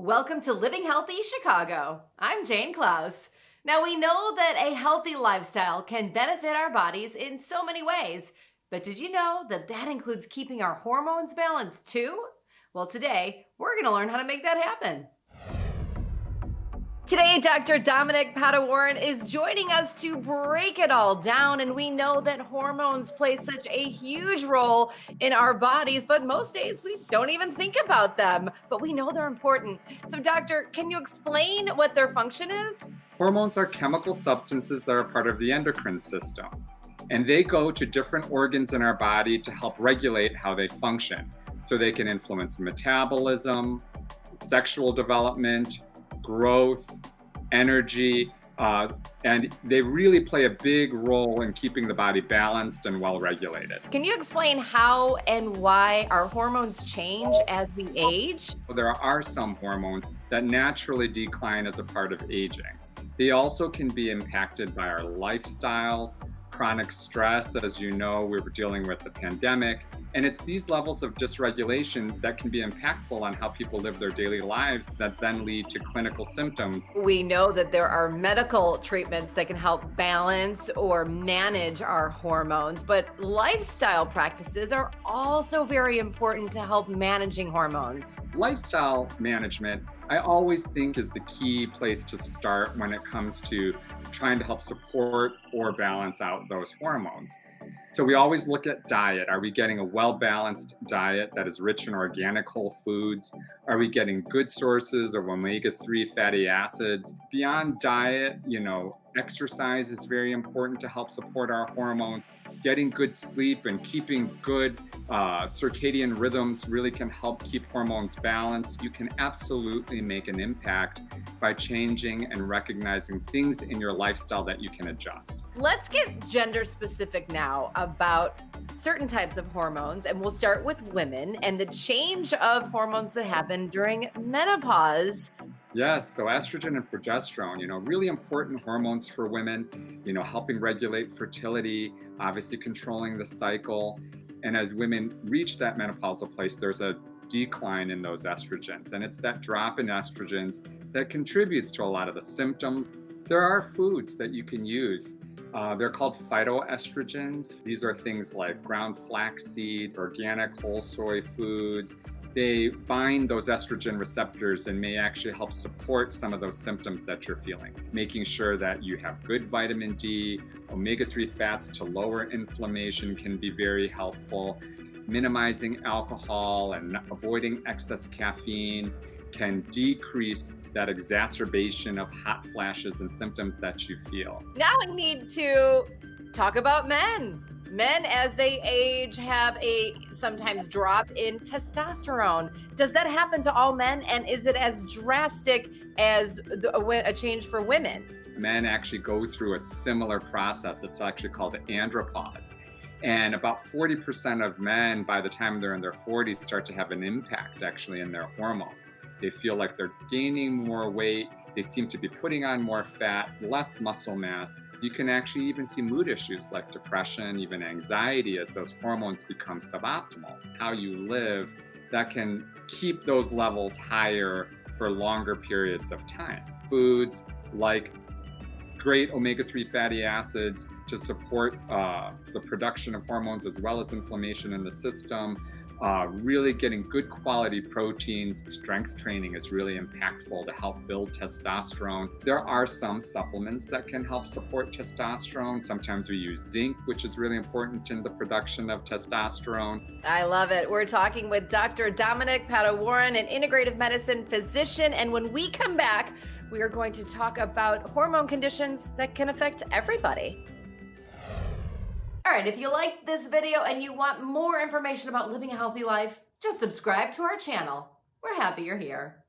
Welcome to Living Healthy Chicago. I'm Jane Klaus. Now, we know that a healthy lifestyle can benefit our bodies in so many ways, but did you know that that includes keeping our hormones balanced too? Well, today, we're going to learn how to make that happen. Today, Dr. Dominic Padawaran is joining us to break it all down, and we know that hormones play such a huge role in our bodies, but most days we don't even think about them, but we know they're important. So, doctor, can you explain what their function is? Hormones are chemical substances that are part of the endocrine system, and they go to different organs in our body to help regulate how they function. So they can influence metabolism, sexual development, growth, energy, and they really play a big role in keeping the body balanced and well regulated. Can you explain how and why our hormones change as we age? There are some hormones that naturally decline as a part of aging. They also can be impacted by our lifestyles, chronic stress. As you know, we were dealing with the pandemic, and it's these levels of dysregulation that can be impactful on how people live their daily lives that then lead to clinical symptoms. We know that there are medical treatments that can help balance or manage our hormones, but lifestyle practices are also very important to help managing hormones. Lifestyle management, I always think, is the key place to start when it comes to trying to help support or balance out those hormones. So we always look at diet. Are we getting a well-balanced diet that is rich in organic whole foods? Are we getting good sources of omega-3 fatty acids? Beyond diet, exercise is very important to help support our hormones. Getting good sleep and keeping good circadian rhythms really can help keep hormones balanced. You can absolutely make an impact by changing and recognizing things in your lifestyle that you can adjust. Let's get gender specific now about certain types of hormones, and we'll start with women and the change of hormones that happen during menopause. Yes, so estrogen and progesterone, really important hormones for women, helping regulate fertility, obviously controlling the cycle. And as women reach that menopausal place, there's a decline in those estrogens. And it's that drop in estrogens that contributes to a lot of the symptoms. There are foods that you can use. They're called phytoestrogens. These are things like ground flaxseed, organic whole soy foods. They bind those estrogen receptors and may actually help support some of those symptoms that you're feeling. Making sure that you have good vitamin D, omega-3 fats to lower inflammation can be very helpful. Minimizing alcohol and avoiding excess caffeine can decrease that exacerbation of hot flashes and symptoms that you feel. Now I need to talk about men. Men, as they age, have a sometimes drop in testosterone. Does that happen to all men? And is it as drastic as a change for women? Men actually go through a similar process. It's actually called andropause. And about 40% of men, by the time they're in their 40s, start to have an impact actually in their hormones. They feel like they're gaining more weight. They seem to be putting on more fat, less muscle mass. You can actually even see mood issues like depression, even anxiety, as those hormones become suboptimal. How you live, that can keep those levels higher for longer periods of time. Foods like great omega-3 fatty acids to support the production of hormones as well as inflammation in the system. Really getting good quality proteins. Strength training is really impactful to help build testosterone. There are some supplements that can help support testosterone. Sometimes we use zinc, which is really important in the production of testosterone. I love it. We're talking with Dr. Dominic Padawaran, an integrative medicine physician. And when we come back, we are going to talk about hormone conditions that can affect everybody. All right, if you liked this video and you want more information about living a healthy life, just subscribe to our channel. We're happy you're here.